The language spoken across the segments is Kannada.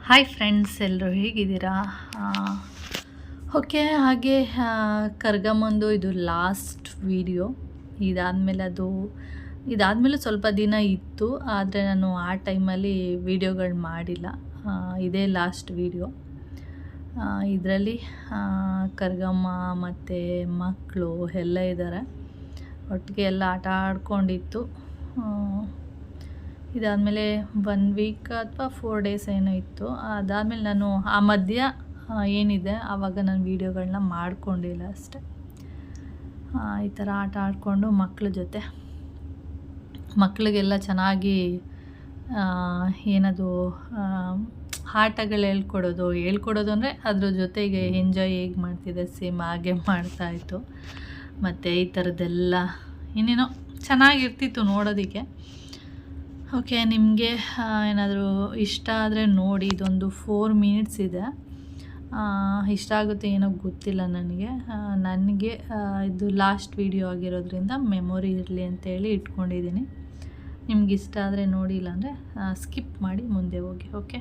ಹಾಯ್ ಫ್ರೆಂಡ್ಸ್, ಎಲ್ಲರೂ ಹೇಗಿದ್ದೀರಾ? ಓಕೆ. ಹಾಗೆ ಕರ್ಗಮ್ಮಂದು ಇದು ಲಾಸ್ಟ್ ವೀಡಿಯೋ. ಇದಾದಮೇಲೆ ಸ್ವಲ್ಪ ದಿನ ಇತ್ತು, ಆದರೆ ನಾನು ಆ ಟೈಮಲ್ಲಿ ವೀಡಿಯೋಗಳು ಮಾಡಿಲ್ಲ. ಇದೇ ಲಾಸ್ಟ್ ವೀಡಿಯೋ. ಇದರಲ್ಲಿ ಕರ್ಗಮ್ಮ ಮತ್ತು ಮಕ್ಕಳು ಎಲ್ಲ ಇದ್ದಾರೆ. ಒಟ್ಟಿಗೆ ಎಲ್ಲ ಆಟ ಆಡ್ಕೊಂಡಿತ್ತು. ಇದಾದಮೇಲೆ 1 ವೀಕ್ ಅಥವಾ 4 ಡೇಸ್ ಏನೋ ಇತ್ತು. ಅದಾದಮೇಲೆ ನಾನು ಆ ಮಧ್ಯ ಏನಿದೆ ಆವಾಗ ನಾನು ವೀಡಿಯೋಗಳನ್ನ ಮಾಡ್ಕೊಂಡಿಲ್ಲ ಅಷ್ಟೆ. ಈ ಥರ ಆಟ ಆಡಿಕೊಂಡು ಮಕ್ಕಳ ಜೊತೆ ಮಕ್ಕಳಿಗೆಲ್ಲ ಚೆನ್ನಾಗಿ ಏನದು ಆಟಗಳು ಹೇಳ್ಕೊಡೋದು ಅಂದರೆ ಅದ್ರ ಜೊತೆಗೆ ಎಂಜಾಯ್ ಹೇಗೆ ಮಾಡ್ತಿದ್ದೆ ಸೇಮ್ ಹಾಗೆ ಮಾಡ್ತಾಯಿತ್ತು. ಮತ್ತು ಈ ಥರದ್ದೆಲ್ಲ ಇನ್ನೇನೋ ಚೆನ್ನಾಗಿರ್ತಿತ್ತು ನೋಡೋದಕ್ಕೆ. ಓಕೆ, ನಿಮಗೆ ಏನಾದರೂ ಇಷ್ಟ ಆದರೆ ನೋಡಿ. ಇದೊಂದು 4 ಮಿನಿಟ್ಸ್ ಇದೆ. ಇಷ್ಟ ಆಗುತ್ತೆ ಏನೋ ಗೊತ್ತಿಲ್ಲ ನನಗೆ. ಇದು ಲಾಸ್ಟ್ ವೀಡಿಯೋ ಆಗಿರೋದ್ರಿಂದ ಮೆಮೊರಿ ಇರಲಿ ಅಂತೇಳಿ ಇಟ್ಕೊಂಡಿದ್ದೀನಿ. ನಿಮ್ಗೆ ಇಷ್ಟ ಆದರೆ ನೋಡಿ, ಇಲ್ಲಾಂದರೆ ಸ್ಕಿಪ್ ಮಾಡಿ ಮುಂದೆ ಹೋಗಿ. ಓಕೆ.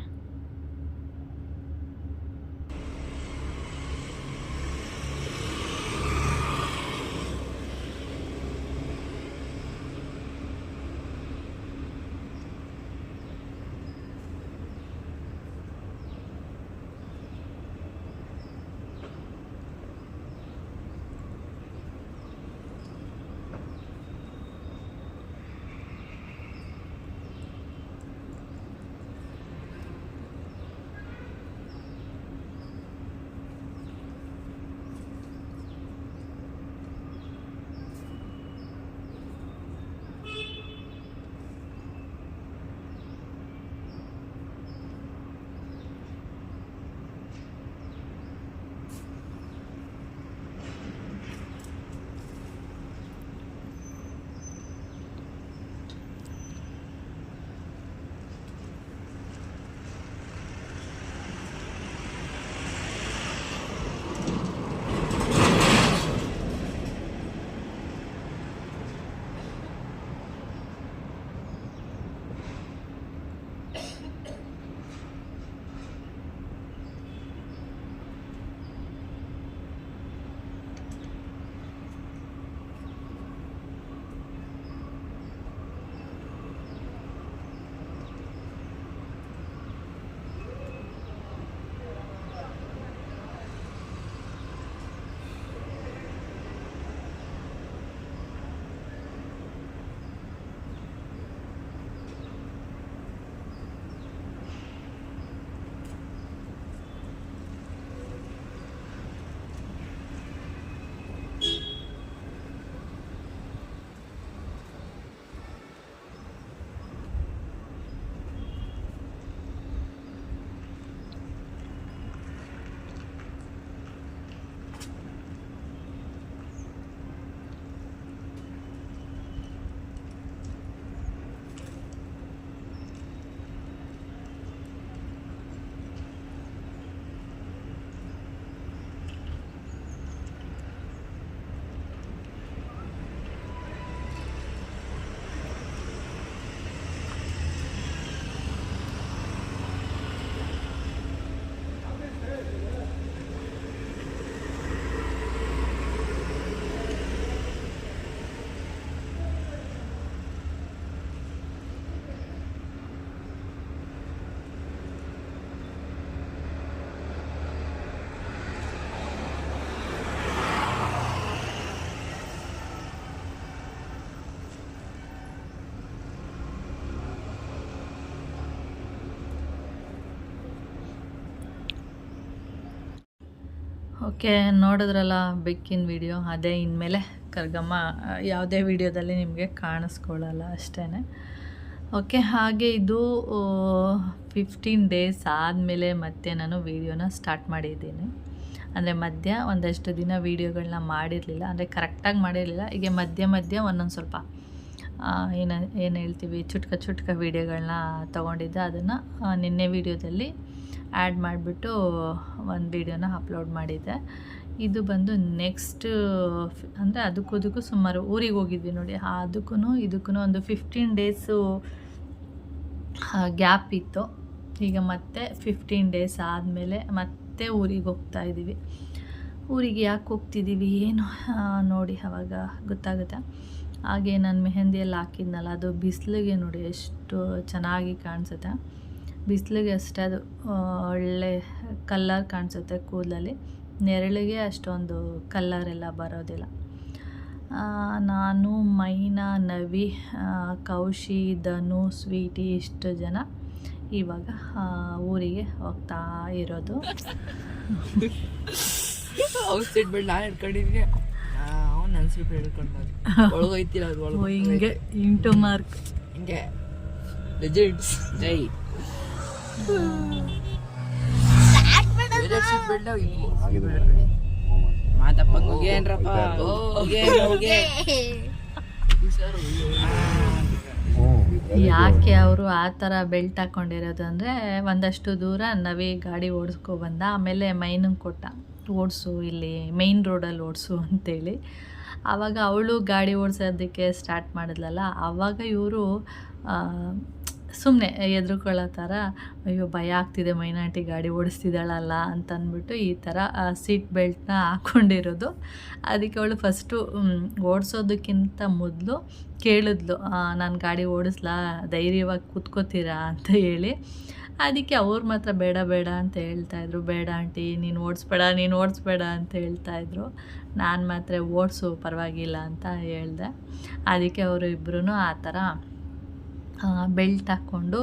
ಓಕೆ, ನೋಡಿದ್ರಲ್ಲ ಬೆಕ್ಕಿನ ವಿಡಿಯೋ. ಅದೇ ಇನ್ಮೇಲೆ ಕರ್ಗಮ್ಮ ಯಾವುದೇ ವಿಡಿಯೋದಲ್ಲಿ ನಿಮಗೆ ಕಾಣಿಸ್ಕೊಳ್ಳಲ್ಲ ಅಷ್ಟೇ. ಓಕೆ. ಹಾಗೆ ಇದು 15 ಡೇಸ್ ಆದಮೇಲೆ ಮತ್ತೆ ನಾನು ವೀಡಿಯೋನ ಸ್ಟಾರ್ಟ್ ಮಾಡಿದ್ದೀನಿ. ಅಂದರೆ ಮಧ್ಯ ಒಂದಷ್ಟು ದಿನ ವೀಡಿಯೋಗಳನ್ನ ಮಾಡಿರಲಿಲ್ಲ, ಅಂದರೆ ಕರೆಕ್ಟಾಗಿ ಮಾಡಿರಲಿಲ್ಲ. ಹೀಗೆ ಮಧ್ಯ ಒಂದೊಂದು ಸ್ವಲ್ಪ ಏನು ಹೇಳ್ತೀವಿ ಚುಟ್ಕ ವೀಡಿಯೋಗಳನ್ನ ತೊಗೊಂಡಿದ್ದೆ. ಅದನ್ನು ನಿನ್ನೆ ವೀಡಿಯೋದಲ್ಲಿ ಆ್ಯಡ್ ಮಾಡಿಬಿಟ್ಟು ಒಂದು ವೀಡಿಯೋನ ಅಪ್ಲೋಡ್ ಮಾಡಿದ್ದೆ. ಇದು ಬಂದು ನೆಕ್ಸ್ಟ್ ಅಂದರೆ ಅದಕ್ಕೂ ಸುಮಾರು ಊರಿಗೆ ಹೋಗಿದ್ವಿ ನೋಡಿ. ಅದಕ್ಕೂ ಇದಕ್ಕೂ ಒಂದು 15 ಡೇಸು ಗ್ಯಾಪ್ ಇತ್ತು. ಈಗ ಮತ್ತೆ 15 ಡೇಸ್ ಆದಮೇಲೆ ಮತ್ತೆ ಊರಿಗೆ ಹೋಗ್ತಾ ಇದ್ದೀವಿ. ಊರಿಗೆ ಯಾಕೆ ಹೋಗ್ತಿದ್ದೀವಿ ಏನು ನೋಡಿ ಅವಾಗ ಗೊತ್ತಾಗುತ್ತೆ. ಹಾಗೆ ನಾನು ಮೆಹಂದಿಯಲ್ಲಿ ಹಾಕಿದ್ನಲ್ಲ, ಅದು ಬಿಸಿಲಿಗೆ ನೋಡಿ ಎಷ್ಟು ಚೆನ್ನಾಗಿ ಕಾಣಿಸುತ್ತೆ. ಬಿಸಿಲಿಗೆ ಅಷ್ಟೇ ಅದು ಒಳ್ಳೆ ಕಲ್ಲರ್ ಕಾಣಿಸುತ್ತೆ ಕೂದಲಲ್ಲಿ, ನೆರಳಿಗೆ ಅಷ್ಟೊಂದು ಕಲ್ಲರೆಲ್ಲ ಬರೋದಿಲ್ಲ. ನಾನು, ಮೈನಾ, ನವಿ, ಕೌಶಿ, ಧನು, ಸ್ವೀಟಿ ಇಷ್ಟು ಜನ ಇವಾಗ ಊರಿಗೆ ಹೋಗ್ತಾ ಇರೋದು. ಔಟ್ಸೈಡ್ ಬೆಡ್ ನಾನು ಹಿಡ್ಕೊಂಡಿದ್ದೀನಿ, ಅವ್ನು ನನ್ನ ಸೀಟ್ ಹಿಡ್ಕೊಂಡು ಒಳಗೋಯ್ತಿಲ್ಲ, ಅದು ಒಳಗೆ ಹಿಂಗೆ ಇಂಟು ಮಾರ್ಕ್ ಹಿಂಗೆ ಲೆಜೆಂಡ್ಸ್ ಜೈ ಮಾತಪ್ಪಂಗೆ ಹೋಗೇನ್ರಪ್ಪ ಹೋಗೇ ಯಾಕೆ ಅವರು ಆ ಥರ ಬೆಲ್ಟ್ ಹಾಕ್ಕೊಂಡಿರೋದು ಅಂದರೆ, ಒಂದಷ್ಟು ದೂರ ನವಿ ಗಾಡಿ ಓಡಿಸ್ಕೊಬಂದ, ಆಮೇಲೆ ಮೈನಂಗೆ ಕೊಟ್ಟ, ಓಡಿಸು ಇಲ್ಲಿ ಮೇಯ್ನ್ ರೋಡಲ್ಲಿ ಓಡಿಸು ಅಂತೇಳಿ. ಆವಾಗ ಅವಳು ಗಾಡಿ ಓಡಿಸೋದಕ್ಕೆ ಸ್ಟಾರ್ಟ್ ಮಾಡಿದ್ಲಲ್ಲ, ಆವಾಗ ಇವರು ಸುಮ್ಮನೆ ಎದುರುಕೊಳ್ಳೋ ಥರ, ಅಯ್ಯೋ ಭಯ ಆಗ್ತಿದೆ ಮೈನಾಟಿ ಗಾಡಿ ಓಡಿಸ್ತಿದ್ದಾಳಲ್ಲ ಅಂತಂದ್ಬಿಟ್ಟು ಈ ಥರ ಸೀಟ್ ಬೆಲ್ಟ್ನ ಹಾಕ್ಕೊಂಡಿರೋದು. ಅದಕ್ಕೆ ಅವಳು ಫಸ್ಟು ಓಡಿಸೋದಕ್ಕಿಂತ ಮೊದಲು ಕೇಳಿದ್ಲು, ನಾನು ಗಾಡಿ ಓಡಿಸ್ಲಾ, ಧೈರ್ಯವಾಗಿ ಕೂತ್ಕೋತೀರಾ ಅಂತ ಹೇಳಿ. ಅದಕ್ಕೆ ಅವ್ರು ಮಾತ್ರ ಬೇಡ ಬೇಡ ಅಂತ ಹೇಳ್ತಾಯಿದ್ರು, ಬೇಡ ಆಂಟಿ ನೀನು ಓಡಿಸ್ಬೇಡ ಅಂತ ಹೇಳ್ತಾಯಿದ್ರು. ನಾನು ಮಾತ್ರ ಓಡಿಸು ಪರವಾಗಿಲ್ಲ ಅಂತ ಹೇಳಿದೆ. ಅದಕ್ಕೆ ಅವರು ಇಬ್ಬರೂ ಆ ಥರ ಬೆಲ್ಟ್ ಹಾಕ್ಕೊಂಡು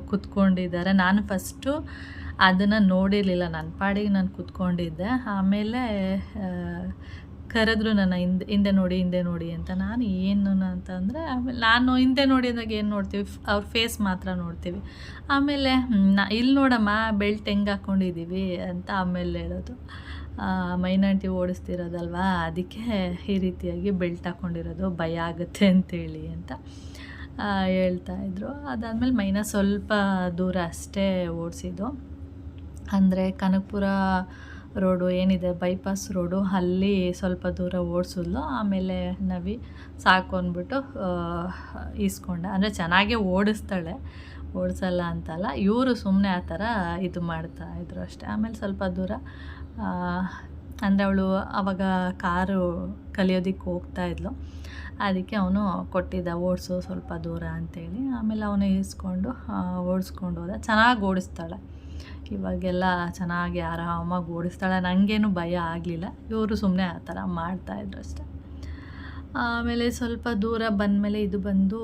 ಕೂತ್ಕೊಂಡಿದ್ದಾರೆ. ನಾನು ಫಸ್ಟು ಅದನ್ನು ನೋಡಿರಲಿಲ್ಲ, ನನ್ನ ಪಾಡಿಗೆ ನಾನು ಕೂತ್ಕೊಂಡಿದ್ದೆ. ಆಮೇಲೆ ಕರೆದ್ರು ನನ್ನ ಹಿಂದೆ ನೋಡಿ ಅಂತ. ನಾನು ಏನು ಅಂತಂದರೆ, ಆಮೇಲೆ ನಾನು ಹಿಂದೆ ನೋಡಿದಾಗ ಏನು ನೋಡ್ತೀವಿ, ಅವ್ರ ಫೇಸ್ ಮಾತ್ರ ನೋಡ್ತೀವಿ. ಆಮೇಲೆ ಇಲ್ಲಿ ನೋಡಮ್ಮ ಬೆಲ್ಟ್ ಹೆಂಗೆ ಹಾಕ್ಕೊಂಡಿದ್ದೀವಿ ಅಂತ ಆಮೇಲೆ ಹೇಳೋದು. ಮೈನಾಂಟಿ ಓಡಿಸ್ತಿರೋದಲ್ವಾ, ಅದಕ್ಕೆ ಈ ರೀತಿಯಾಗಿ ಬೆಲ್ಟ್ ಹಾಕ್ಕೊಂಡಿರೋದು, ಭಯ ಆಗುತ್ತೆ ಅಂತೇಳಿ ಅಂತ ಹೇಳ್ತಾಯಿದ್ರು. ಅದಾದಮೇಲೆ ಮೈನಾ ಸ್ವಲ್ಪ ದೂರ ಅಷ್ಟೇ ಓಡಿಸಿದ್ದು, ಅಂದರೆ ಕನಕಪುರ ರೋಡು ಏನಿದೆ ಬೈಪಾಸ್ ರೋಡು, ಅಲ್ಲಿ ಸ್ವಲ್ಪ ದೂರ ಓಡಿಸಿದ್ಲು. ಆಮೇಲೆ ನವಿ ಸಾಕು ಅಂದ್ಬಿಟ್ಟು ಈಸ್ಕೊಂಡೆ. ಅಂದರೆ ಚೆನ್ನಾಗೇ ಓಡಿಸ್ತಾಳೆ, ಓಡಿಸಲ್ಲ ಅಂತಲ್ಲ, ಇವರು ಸುಮ್ಮನೆ ಆ ಥರ ಇದು ಮಾಡ್ತಾಯಿದ್ರು ಅಷ್ಟೇ. ಆಮೇಲೆ ಸ್ವಲ್ಪ ದೂರ ಅಂದರೆ ಅವಳು ಆವಾಗ ಕಾರು ಕಲಿಯೋದಕ್ಕೆ ಹೋಗ್ತಾಯಿದ್ಲು, ಅದಕ್ಕೆ ಅವನು ಕೊಟ್ಟಿದ್ದ ಓಡಿಸು ಸ್ವಲ್ಪ ದೂರ ಅಂತೇಳಿ. ಆಮೇಲೆ ಅವನು ಈಸ್ಕೊಂಡು ಓಡಿಸ್ಕೊಂಡು ಹೋದ. ಚೆನ್ನಾಗಿ ಓಡಿಸ್ತಾಳೆ ಇವಾಗೆಲ್ಲ, ಚೆನ್ನಾಗಿ ಆರಾಮಾಗಿ ಓಡಿಸ್ತಾಳೆ, ನನಗೇನು ಭಯ ಆಗಲಿಲ್ಲ. ಇವರು ಸುಮ್ಮನೆ ಆ ಥರ ಮಾಡ್ತಾಯಿದ್ರು ಅಷ್ಟೆ. ಆಮೇಲೆ ಸ್ವಲ್ಪ ದೂರ ಬಂದಮೇಲೆ ಇದು ಬಂದು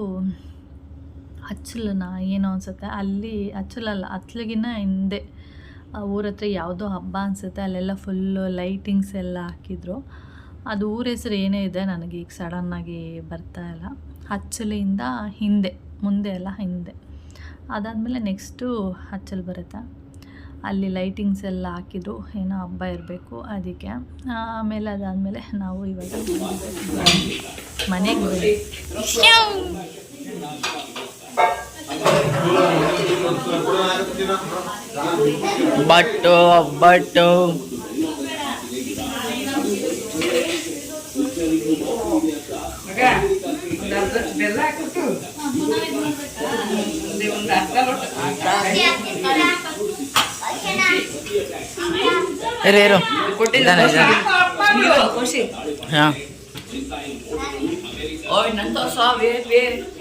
ಅಚ್ಚಲನ ಏನೋ ಅನಿಸುತ್ತೆ, ಅಲ್ಲಿ ಅಚ್ಚಲಲ್ಲ ಅಚ್ಚಲಿಗಿನ್ನ ಹಿಂದೆ ಊರ ಹತ್ರ ಯಾವುದೋ ಹಬ್ಬ ಅನಿಸುತ್ತೆ, ಅಲ್ಲೆಲ್ಲ ಫುಲ್ಲು ಲೈಟಿಂಗ್ಸ್ ಎಲ್ಲ ಹಾಕಿದ್ರು. ಅದು ಊರ ಹೆಸರು ಏನೇ ಇದೆ ನನಗೆ ಈಗ ಸಡನ್ನಾಗಿ ಬರ್ತಾಯಿಲ್ಲ. ಅಚ್ಚಲಿಂದ ಹಿಂದೆ, ಮುಂದೆ ಅಲ್ಲ ಹಿಂದೆ. ಅದಾದಮೇಲೆ ನೆಕ್ಸ್ಟು ಅಚ್ಚಲ್ ಬರುತ್ತೆ, ಅಲ್ಲಿ ಲೈಟಿಂಗ್ಸ್ ಎಲ್ಲ ಹಾಕಿದ್ರು, ಏನೋ ಹಬ್ಬ ಇರಬೇಕು ಅದಕ್ಕೆ. ಆಮೇಲೆ ಅದಾದಮೇಲೆ ನಾವು ಇವಾಗ ಮನೆಗೆ ಬಂದ್ವಿ. ಬಟ್ಟು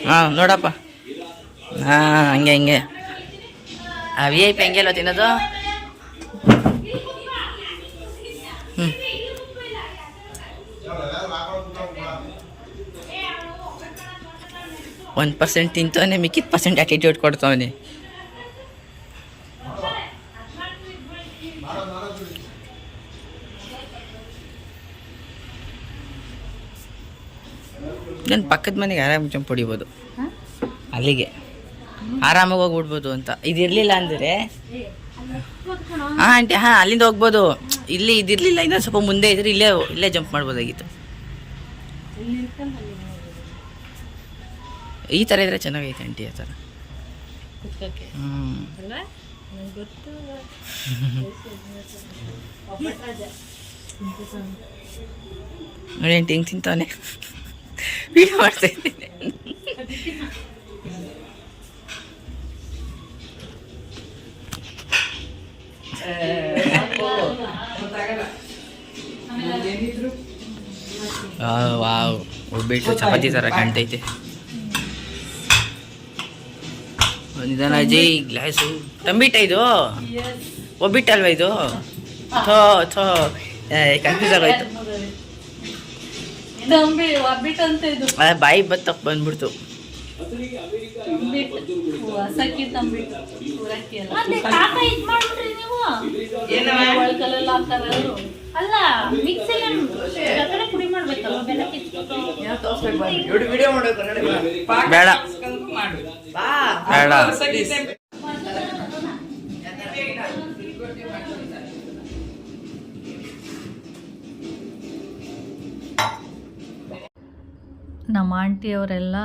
ಹಾಂ ನೋಡಪ್ಪ, ಹಾಂ ಹಂಗೆ ಆ ವಿ ಐ ಪಿ ಹಂಗೆಲ್ಲ ತಿನ್ನೋದು. 1% ತಿಂತವನೆ, ಮಿಕ್ಕಿದ ಪರ್ಸೆಂಟ್ ಆ್ಯಟಿಟ್ಯೂಡ್ ಕೊಡ್ತವನೆ. ನನ್ನ ಪಕ್ಕದ ಮನೆಗೆ ಆರಾಮ ಜಂಪ್ ಹೊಡಿಬೋದು, ಅಲ್ಲಿಗೆ ಆರಾಮಾಗಿ ಹೋಗ್ಬಿಡ್ಬೋದು ಅಂತ. ಇದಿರಲಿಲ್ಲ ಅಂದರೆ ಹಾಂ ಆಂಟಿ, ಹಾಂ ಅಲ್ಲಿಂದ ಹೋಗ್ಬೋದು, ಇಲ್ಲಿ ಇದಿರಲಿಲ್ಲ, ಇನ್ನೊಂದು ಸ್ವಲ್ಪ ಮುಂದೆ ಇದ್ರೆ ಇಲ್ಲೇ ಜಂಪ್ ಮಾಡ್ಬೋದಾಗಿತ್ತು. ಈ ಥರ ಇದ್ರೆ ಚೆನ್ನಾಗೈತೆ ಆಂಟಿ, ಆ ಥರ. ನೋಡಿ ಆಂಟಿ ಹಿಂಗೆ ತಿಂತವನೆ, ವೀಡಿಯೋ ಮಾಡ್ತಾ ಇದ್ದೀನಿ. ವಾವ್, ಒಬ್ಬಿಟ್ಟು ಚಪಾತಿ ಥರ ಕಾಣ್ತೈತೆ. ನಿಧಾನ ಅಜ್ಜಿ, ಗ್ಲಾಸು ತಂಬಿಟ್ಟ ಇದು, ಒಬ್ಬಿಟ್ಟಲ್ವಾ ಇದು? ಥೋ ಥೋ, ಕನ್ಫ್ಯೂಸ್ ಆಗೋಯ್ತು. ಬಾಯಿ ಬತ್ತಕ್ಕೆ ಬಂದ್ಬಿಡ್ತು. ಅಲ್ಲ ಬೇಡ ಬೇಡ. ನಮ್ಮ ಆಂಟಿಯವರೆಲ್ಲ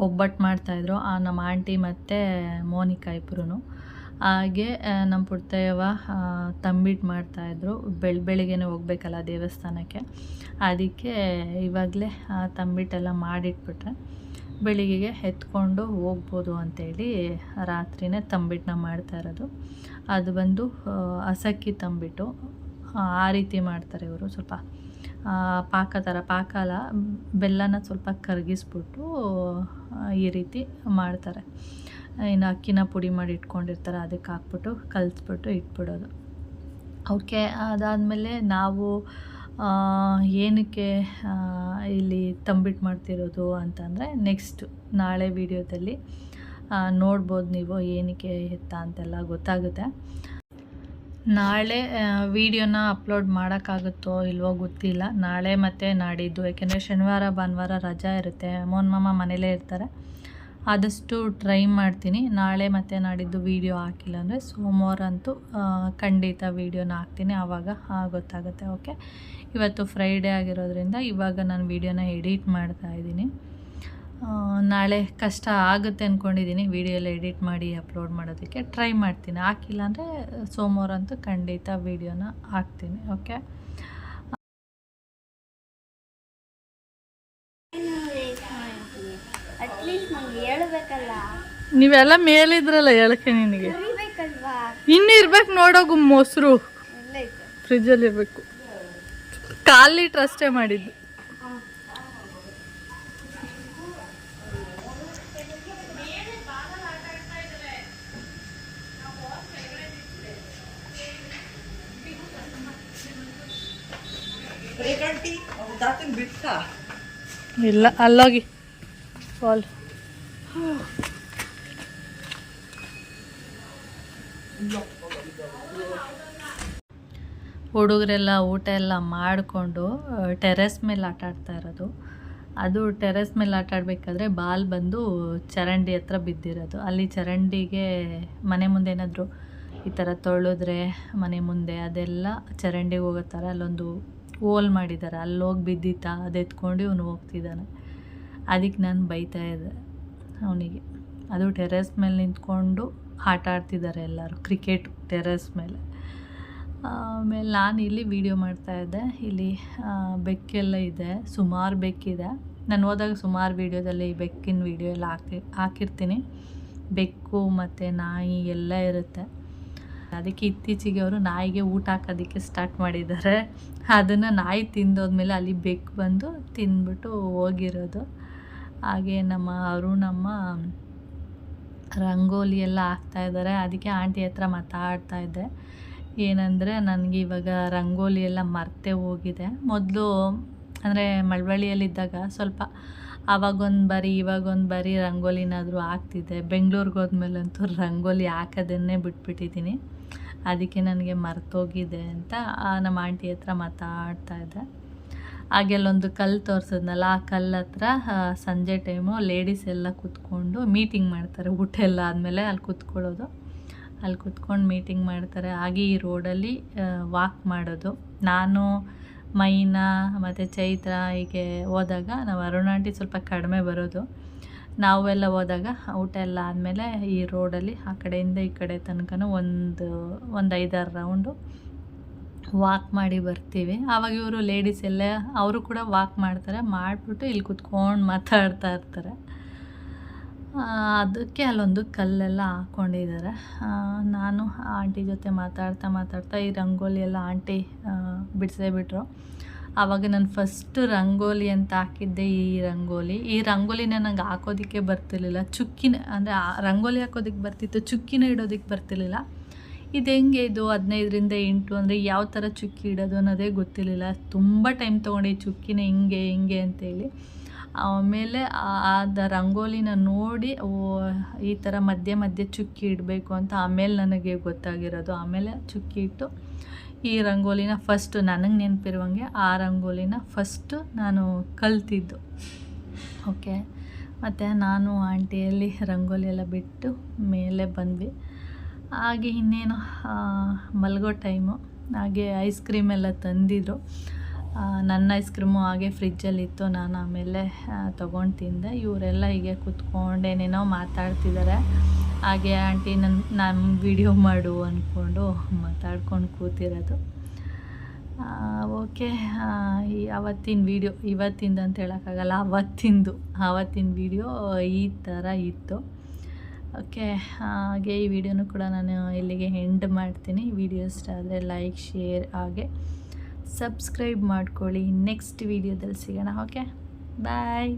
ಒಬ್ಬಟ್ಟು ಮಾಡ್ತಾಯಿದ್ರು. ನಮ್ಮ ಆಂಟಿ ಮತ್ತು ಮೋನಿಕಾ ಇಬ್ಬರೂ. ಹಾಗೆ ನಮ್ಮ ಪುಟ್ಟಯ್ಯವ ತಂಬಿಟ್ಟು ಮಾಡ್ತಾಯಿದ್ರು. ಬೆಳಿಗ್ಗೆನೇ ಹೋಗ್ಬೇಕಲ್ಲ ದೇವಸ್ಥಾನಕ್ಕೆ, ಅದಕ್ಕೆ ಇವಾಗಲೇ ತಂಬಿಟ್ಟೆಲ್ಲ ಮಾಡಿಟ್ಬಿಟ್ರೆ ಬೆಳಿಗ್ಗೆಗೆ ಎತ್ಕೊಂಡು ಹೋಗ್ಬೋದು ಅಂತೇಳಿ ರಾತ್ರಿನೇ ತಂಬಿಟ್ಟನ್ನ ಮಾಡ್ತಾಯಿರೋದು. ಅದು ಬಂದು ಅಸಕ್ಕಿ ತಂಬಿಟ್ಟು, ಆ ರೀತಿ ಮಾಡ್ತಾರೆ ಇವರು. ಸ್ವಲ್ಪ ಪಾಕ ಥರ, ಪಾಕ ಅಲ್ಲ, ಬೆಲ್ಲನ ಸ್ವಲ್ಪ ಕರಗಿಸ್ಬಿಟ್ಟು ಈ ರೀತಿ ಮಾಡ್ತಾರೆ. ಇನ್ನು ಅಕ್ಕಿನ ಪುಡಿ ಮಾಡಿ ಇಟ್ಕೊಂಡಿರ್ತಾರೆ, ಅದಕ್ಕೆ ಹಾಕ್ಬಿಟ್ಟು ಕಲಿಸ್ಬಿಟ್ಟು ಇಟ್ಬಿಡೋದು. ಓಕೆ, ಅದಾದಮೇಲೆ ನಾವು ಏನಕ್ಕೆ ಇಲ್ಲಿ ತಂಬಿಟ್ಟು ಮಾಡ್ತಿರೋದು ಅಂತಂದರೆ ನೆಕ್ಸ್ಟ್ ನಾಳೆ ವೀಡಿಯೋದಲ್ಲಿ ನೋಡ್ಬೋದು ನೀವು ಏನಕ್ಕೆ ಎತ್ತ ಅಂತೆಲ್ಲ ಗೊತ್ತಾಗುತ್ತೆ. ನಾಳೆ ವೀಡಿಯೋನ ಅಪ್ಲೋಡ್ ಮಾಡೋಕ್ಕಾಗುತ್ತೋ ಇಲ್ವೋ ಗೊತ್ತಿಲ್ಲ, ನಾಳೆ ಮತ್ತು ನಾಡಿದ್ದು. ಯಾಕೆಂದರೆ ಶನಿವಾರ ಭಾನುವಾರ ರಜಾ ಇರುತ್ತೆ, ಮೋನ್ ಮಾಮ ಮನೇಲೇ ಇರ್ತಾರೆ. ಆದಷ್ಟು ಟ್ರೈ ಮಾಡ್ತೀನಿ ನಾಳೆ ಮತ್ತು ನಾಡಿದ್ದು ವೀಡಿಯೋ ಹಾಕಿಲ್ಲ ಅಂದರೆ ಸೋಮವಾರ ಅಂತೂ ಖಂಡಿತ ವೀಡಿಯೋನ ಹಾಕ್ತೀನಿ, ಆವಾಗ ಗೊತ್ತಾಗುತ್ತೆ. ಓಕೆ, ಇವತ್ತು ಫ್ರೈಡೇ ಆಗಿರೋದ್ರಿಂದ ಇವಾಗ ನಾನು ವೀಡಿಯೋನ ಎಡಿಟ್ ಮಾಡ್ತಾಯಿದ್ದೀನಿ. ನಾಳೆ ಕಷ್ಟ ಆಗುತ್ತೆ ಅಂದ್ಕೊಂಡಿದ್ದೀನಿ ವೀಡಿಯೋ ಎಲ್ಲ ಎಡಿಟ್ ಮಾಡಿ ಅಪ್ಲೋಡ್ ಮಾಡೋದಕ್ಕೆ. ಟ್ರೈ ಮಾಡ್ತೀನಿ, ಹಾಕಿಲ್ಲ ಅಂದರೆ ಸೋಮವಾರ ಅಂತೂ ಖಂಡಿತ ವೀಡಿಯೋನ ಹಾಕ್ತೀನಿ. ಓಕೆ, ನೀವೆಲ್ಲ ಮೇಲಿದ್ರಲ್ಲ ಹೇಳಕ್ಕೆ, ನಿನಗೆ ಇನ್ನು ಇರ್ಬೇಕು ನೋಡೋಗು. ಮೊಸರು ಫ್ರಿಜ್ಜಲ್ಲಿ ಇರಬೇಕು, ಕಾಲು ಲೀಟ್ರ್ ಅಷ್ಟೇ ಮಾಡಿದ್ದು. ಇಲ್ಲ, ಅಲ್ಲೋಗಿ ಫಾಲ್. ಹುಡುಗರೆಲ್ಲ ಊಟ ಎಲ್ಲ ಮಾಡಿಕೊಂಡು ಟೆರೆಸ್ ಮೇಲೆ ಆಟ ಆಡ್ತಾ ಇರೋದು. ಅದು ಟೆರೆಸ್ ಮೇಲೆ ಆಟ ಆಡಬೇಕಾದ್ರೆ ಬಾಲ್ ಬಂದು ಚರಂಡಿ ಹತ್ರ ಬಿದ್ದಿರೋದು. ಅಲ್ಲಿ ಚರಂಡಿಗೆ ಮನೆ ಮುಂದೆ ಏನಾದರೂ ಈ ಥರ ತೊಳೆದ್ರೆ ಮನೆ ಮುಂದೆ ಅದೆಲ್ಲ ಚರಂಡಿಗೆ ಹೋಗೋ ಥರ ಅಲ್ಲೊಂದು ಹೋಲ್ ಮಾಡಿದ್ದಾರೆ, ಅಲ್ಲಿ ಹೋಗಿ ಬಿದ್ದಿತ್ತ, ಅದು ಎತ್ಕೊಂಡು ಇವನು ಹೋಗ್ತಿದ್ದಾನೆ. ಅದಕ್ಕೆ ನಾನು ಬೈತಾ ಇದ್ದೆ ಅವನಿಗೆ. ಅದು ಟೆರೆಸ್ ಮೇಲೆ ನಿಂತ್ಕೊಂಡು ಆಟ ಆಡ್ತಿದ್ದಾರೆ ಎಲ್ಲರೂ, ಕ್ರಿಕೆಟು ಟೆರೆಸ್ ಮೇಲೆ. ಆಮೇಲೆ ನಾನು ಇಲ್ಲಿ ವೀಡಿಯೋ ಮಾಡ್ತಾಯಿದ್ದೆ. ಇಲ್ಲಿ ಬೆಕ್ಕೆಲ್ಲ ಇದೆ, ಸುಮಾರು ಬೆಕ್ಕಿದೆ. ನಾನು ಹೋದಾಗ ಸುಮಾರು ವೀಡಿಯೋದಲ್ಲಿ ಬೆಕ್ಕಿನ ವೀಡಿಯೋ ಎಲ್ಲ ಹಾಕಿರ್ತೀನಿ. ಬೆಕ್ಕು ಮತ್ತು ನಾಯಿ ಎಲ್ಲ ಇರುತ್ತೆ. ಅದಕ್ಕೆ ಇತ್ತೀಚೆಗೆ ಅವರು ನಾಯಿಗೆ ಊಟ ಹಾಕೋದಕ್ಕೆ ಸ್ಟಾರ್ಟ್ ಮಾಡಿದ್ದಾರೆ. ಅದನ್ನು ನಾಯಿ ತಿಂದೋದ್ಮೇಲೆ ಅಲ್ಲಿ ಬೆಕ್ಕು ಬಂದು ತಿಂದ್ಬಿಟ್ಟು ಹೋಗಿರೋದು. ಹಾಗೆ ನಮ್ಮ ಅರುಣಮ್ಮ ರಂಗೋಲಿ ಎಲ್ಲ ಹಾಕ್ತಾಯಿದ್ದಾರೆ. ಅದಕ್ಕೆ ಆಂಟಿ ಹತ್ರ ಮಾತಾಡ್ತಾ ಇದ್ದೆ. ಏನಂದರೆ ನನಗೆ ಇವಾಗ ರಂಗೋಲಿ ಎಲ್ಲ ಮರ್ತೇ ಹೋಗಿದೆ. ಮೊದಲು ಅಂದರೆ ಮಳವಳ್ಳಿಯಲ್ಲಿದ್ದಾಗ ಸ್ವಲ್ಪ ಆವಾಗೊಂದು ಬಾರಿ ಇವಾಗೊಂದು ಬಾರಿ ರಂಗೋಲಿನಾದರೂ ಹಾಕ್ತಿದ್ದೆ. ಬೆಂಗಳೂರಿಗೆ ಹೋದ್ಮೇಲಂತೂ ರಂಗೋಲಿ ಹಾಕೋದನ್ನೇ ಬಿಟ್ಬಿಟ್ಟಿದ್ದೀನಿ. ಅದಕ್ಕೆ ನನಗೆ ಮರ್ತೋಗಿದೆ ಅಂತ ನಮ್ಮ ಆಂಟಿ ಹತ್ರ ಮಾತಾಡ್ತಾ ಇದ್ದೆ. ಹಾಗೆ ಅಲ್ಲೊಂದು ಕಲ್ಲು ತೋರಿಸಿದ್ನಲ್ಲ, ಆ ಕಲ್ಲು ಹತ್ರ ಸಂಜೆ ಟೈಮು ಲೇಡೀಸ್ ಎಲ್ಲ ಕೂತ್ಕೊಂಡು ಮೀಟಿಂಗ್ ಮಾಡ್ತಾರೆ. ಊಟ ಎಲ್ಲ ಆದಮೇಲೆ ಅಲ್ಲಿ ಕೂತ್ಕೊಳ್ಳೋದು, ಅಲ್ಲಿ ಕೂತ್ಕೊಂಡು ಮೀಟಿಂಗ್ ಮಾಡ್ತಾರೆ. ಹಾಗೆ ಈ ರೋಡಲ್ಲಿ ವಾಕ್ ಮಾಡೋದು. ನಾನು ಮೈನಾ ಮತ್ತು ಚೈತ್ರ ಹೀಗೆ ಹೋದಾಗ ನಾವು ಅರುಣಾಂಟಿ ಸ್ವಲ್ಪ ಕಡಿಮೆ ಬರೋದು. ನಾವೆಲ್ಲ ಹೋದಾಗ ಊಟ ಎಲ್ಲ ಆದಮೇಲೆ ಈ ರೋಡಲ್ಲಿ ಆ ಕಡೆಯಿಂದ ಈ ಕಡೆ ತನಕ ಒಂದು 5-6 ರೌಂಡು ವಾಕ್ ಮಾಡಿ ಬರ್ತೀವಿ. ಆವಾಗ ಇವರು ಲೇಡೀಸ್ ಎಲ್ಲ ಅವರು ಕೂಡ ವಾಕ್ ಮಾಡ್ತಾರೆ. ಮಾಡಿಬಿಟ್ಟು ಇಲ್ಲಿ ಕೂತ್ಕೊಂಡು ಮಾತಾಡ್ತಾ ಇರ್ತಾರೆ. ಅದಕ್ಕೆ ಅಲ್ಲೊಂದು ಕಲ್ಲೆಲ್ಲ ಹಾಕ್ಕೊಂಡಿದ್ದಾರೆ. ನಾನು ಆಂಟಿ ಜೊತೆ ಮಾತಾಡ್ತಾ ಈ ರಂಗೋಲಿ ಎಲ್ಲ ಆಂಟಿ ಬಿಡಿಸೇ ಬಿಟ್ರು. ಆವಾಗ ನಾನು ಫಸ್ಟ್ ರಂಗೋಲಿ ಅಂತ ಹಾಕಿದ್ದೆ ಈ ರಂಗೋಲಿನ ನಂಗೆ ಹಾಕೋದಕ್ಕೆ ಬರ್ತಿರ್ಲಿಲ್ಲ. ಚುಕ್ಕಿನ ಅಂದರೆ ರಂಗೋಲಿ ಹಾಕೋದಕ್ಕೆ ಬರ್ತಿತ್ತು, ಚುಕ್ಕಿನ ಇಡೋದಕ್ಕೆ ಬರ್ತಿರ್ಲಿಲ್ಲ. ಇದು ಹೆಂಗೆ ಇದು 15ರಿಂದ 8 ಅಂದರೆ ಯಾವ ಥರ ಚುಕ್ಕಿ ಇಡೋದು ಅನ್ನೋದೇ ಗೊತ್ತಿರಲಿಲ್ಲ. ತುಂಬ ಟೈಮ್ ತೊಗೊಂಡು ಈ ಚುಕ್ಕಿನ ಹಿಂಗೆ ಅಂತೇಳಿ. ಆಮೇಲೆ ಅದು ರಂಗೋಲಿನ ನೋಡಿ ಈ ಥರ ಮಧ್ಯೆ ಚುಕ್ಕಿ ಇಡಬೇಕು ಅಂತ ಆಮೇಲೆ ನನಗೆ ಗೊತ್ತಾಗಿರೋದು. ಆಮೇಲೆ ಚುಕ್ಕಿ ಇಟ್ಟು ಈ ರಂಗೋಲಿನ ಫಸ್ಟು ನನಗೆ ನೆನಪಿರುವಂಗೆ ಆ ರಂಗೋಲಿನ ಫಸ್ಟು ನಾನು ಕಲ್ತಿದ್ದು. ಓಕೆ, ಮತ್ತು ನಾನು ಆಂಟಿಯಲ್ಲಿ ರಂಗೋಲಿ ಎಲ್ಲ ಬಿಟ್ಟು ಮೇಲೆ ಬಂದ್ವಿ. ಹಾಗೆ ಇನ್ನೇನು ಮಲಗೋ ಟೈಮು. ಹಾಗೆ ಐಸ್ ಕ್ರೀಮ್ ಎಲ್ಲ ತಂದಿದ್ರು. ನನ್ನ ಐಸ್ ಕ್ರೀಮು ಹಾಗೆ ಫ್ರಿಜ್ಜಲ್ಲಿತ್ತು. ನಾನು ಆಮೇಲೆ ತೊಗೊಂಡು ತಿಂದೆ. ಇವರೆಲ್ಲ ಹೀಗೆ ಕೂತ್ಕೊಂಡೇನೇನೋ ಮಾತಾಡ್ತಿದ್ದಾರೆ. ಹಾಗೆ ಆಂಟಿ ನಾನು ವಿಡಿಯೋ ಮಾಡು ಅಂದ್ಕೊಂಡು ಮಾತಾಡ್ಕೊಂಡು ಕೂತಿರೋದು. ಓಕೆ, ಅವತ್ತಿನ ವೀಡಿಯೋ ಇವತ್ತಿಂದ ಅಂತ ಹೇಳೋಕ್ಕಾಗಲ್ಲ, ಆವತ್ತಿನ ವೀಡಿಯೋ ಈ ಥರ ಇತ್ತು. ಓಕೆ, ಹಾಗೆ ಈ ವಿಡಿಯೋನು ಕೂಡ ನಾನು ಇಲ್ಲಿಗೆ ಎಂಡ್ ಮಾಡ್ತೀನಿ. ವಿಡಿಯೋ ಇಷ್ಟ ಆದರೆ ಲೈಕ್, ಶೇರ್ ಹಾಗೆ ಸಬ್ಸ್ಕ್ರೈಬ್ ಮಾಡ್ಕೊಳ್ಳಿ. ನೆಕ್ಸ್ಟ್ ವಿಡಿಯೋದಲ್ಲಿ ಸಿಗೋಣ. ಓಕೆ, ಬಾಯ್.